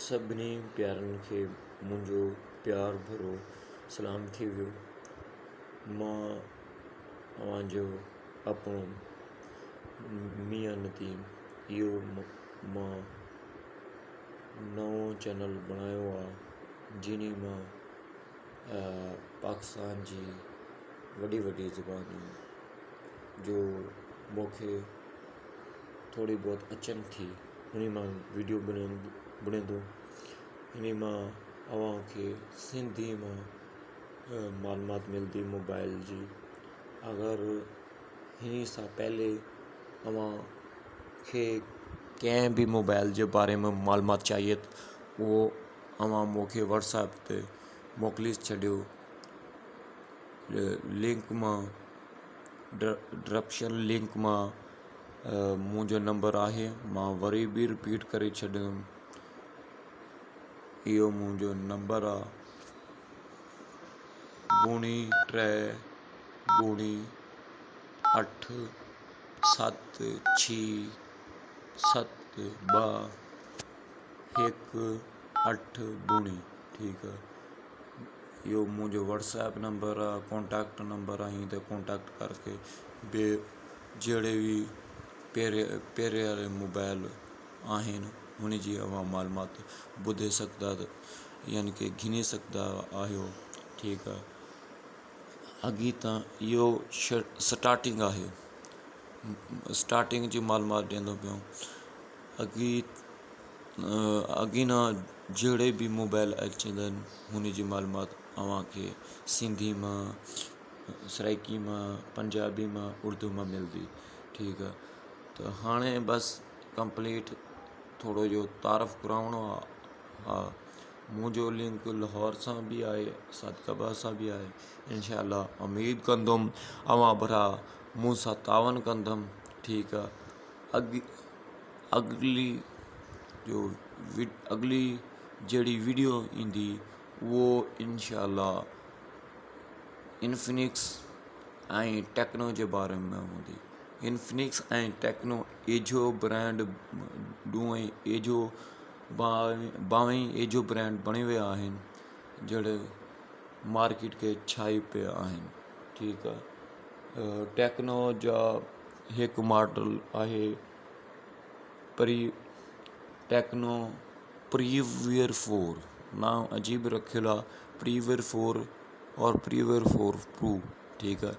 सभिनी प्यारनि खे मुंहिंजो प्यार भरो सलाम थी वियो। मां तव्हांजो अपनो मियां नदीम। इहो मां नओं चैनल बणायो आहे जिन मां पाकिस्तान जी वॾी ज़बानियूं जो मूंखे थोड़ी बहुत अचनि थी हुन मां वीडियो बणींदो। हिन मां अव्हांखे सिंधी मां मालूमात मिलंदी मोबाइल जी। अगरि हिन सां पहले अव्हांखे कंहिं भी मोबाइल जे बारे में मालूमात चाहिए त उहो अव्हां मूंखे व्हाट्सएप ते मोकिले छॾियो। लिंक मां डिस्क्रिप्शन लिंक मां मुंहिंजो नंबर आहे। मां वरी भी रिपीट करे छॾिंदुमि। इहो मुंहिंजो नंबर आहे 93 ठीक है। यो मुझे व्हाट्सएप नंबर है, कॉन्टैक्ट नंबर है। ते कॉन्टैक्ट करके बे जड़े भी पेरे वाले मोबाइल आहिन उन जी अवां मालूमात ॿुधे सघंदा यानी कि गिने सघंदा आहियो। ठीक है। अॻी तां इहो स्टार्टिंग आहे। स्टार्टिंग जी मालूमात ॾियंदो पियो। अॻी ना जड़े भी मोबाइल अचंदा आहिनि हुन जी मालूमात अव्हांखे सिंधी मां, सराइकी मां, पंजाबी मां, उर्दू मां मिलंदी। ठीक है। तो हाणे बस कंप्लीट थोड़ो जो तारफ़ कराइणो आहे। मुंहिंजो लिंक लाहौर सां भी आहे, सादकाबाद सां भी आहे। इंशाअल्लाह उम्मीद कंदुमि अव्हां भरा मूं सां तावन कंदम। ठीक है। अगली जड़ी वीडियो ईंदी वो इंशाअल्लाह इन्फिनिक्स ऐं टेक्नो जे बारे में हूंदी। इन्फिनिक्स ऐं टेक्नो एजो ब्रांड ॾूंहें एजो 22 एजो ब्रांड बणी विया आहिनि जड़े मार्केट के छाई पिया आहिनि। ठीक है। टेक्नो जा हिकु मॉडल आहे टेक्नो प्रीवियर 4। नाम अजीब रखियल आहे प्रीवियर 4 और प्रीवियर 4 प्रो। ठीक है।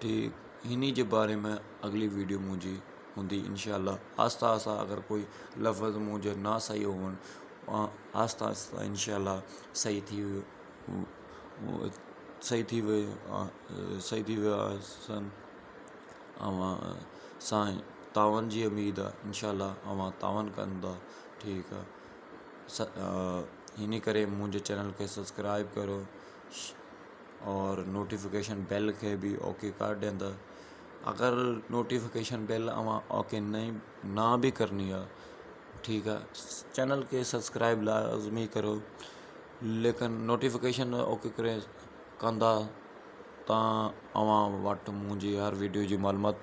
ठीक हिनी जे बारे में अगली वीडियो मुझी होंदी इंशाअल्लाह। आस्ता आस्ता अगर कोई लफ्ज़ मुझे ना सही होवन आस्ता आस्ता इंशाअल्लाह सही थी सन। सां तावन जी उम्मीद आहे। इंशाअल्लाह अवां तावन कंदा। ठीक है। हिनी करे मुझे चैनल के सब्सक्राइब करो और नोटिफिकेशन बेल के भी ओके कर देंदा। अगर नोटिफिकेशन बेल अवां ओके ना भी करनी है ठीक है चैनल के सब्सक्राइब लाजमी करो लेकिन नोटिफिकेशन ओके करे कंदा तां अवां वटि मुंहिंजी हर वीडियो जी मालूमात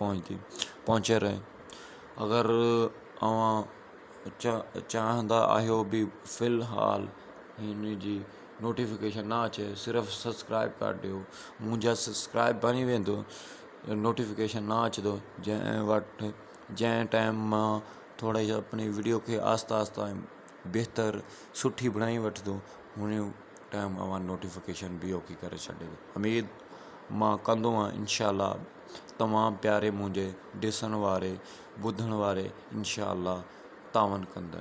पहुंचे रहे। अगर अवां चाहंदा आहियो भी फ़िलहाल हिन जी नोटिफिकेशन ना अचे सिर्फ़ सब्सक्राइब कर ॾियो। मुंहिंजा सब्सक्राइब बनी वेंदो नोटिफिकेशन ना अचंदो। जंहिं टाइम मां थोड़ा अपनी वीडियो के आस्ता आस्ता बेहतर सुठी बनाई वठंदो हुन टाइम अवां नोटिफिकेशन भी ओके करे छॾियो। उम्मीद मां कंदो आहियां इंशाअल्लाह तमाम प्यारे मुंहिंजे ॾिसण वारे ॿुधण वारे इंशाअल्लाह तावन कंदा।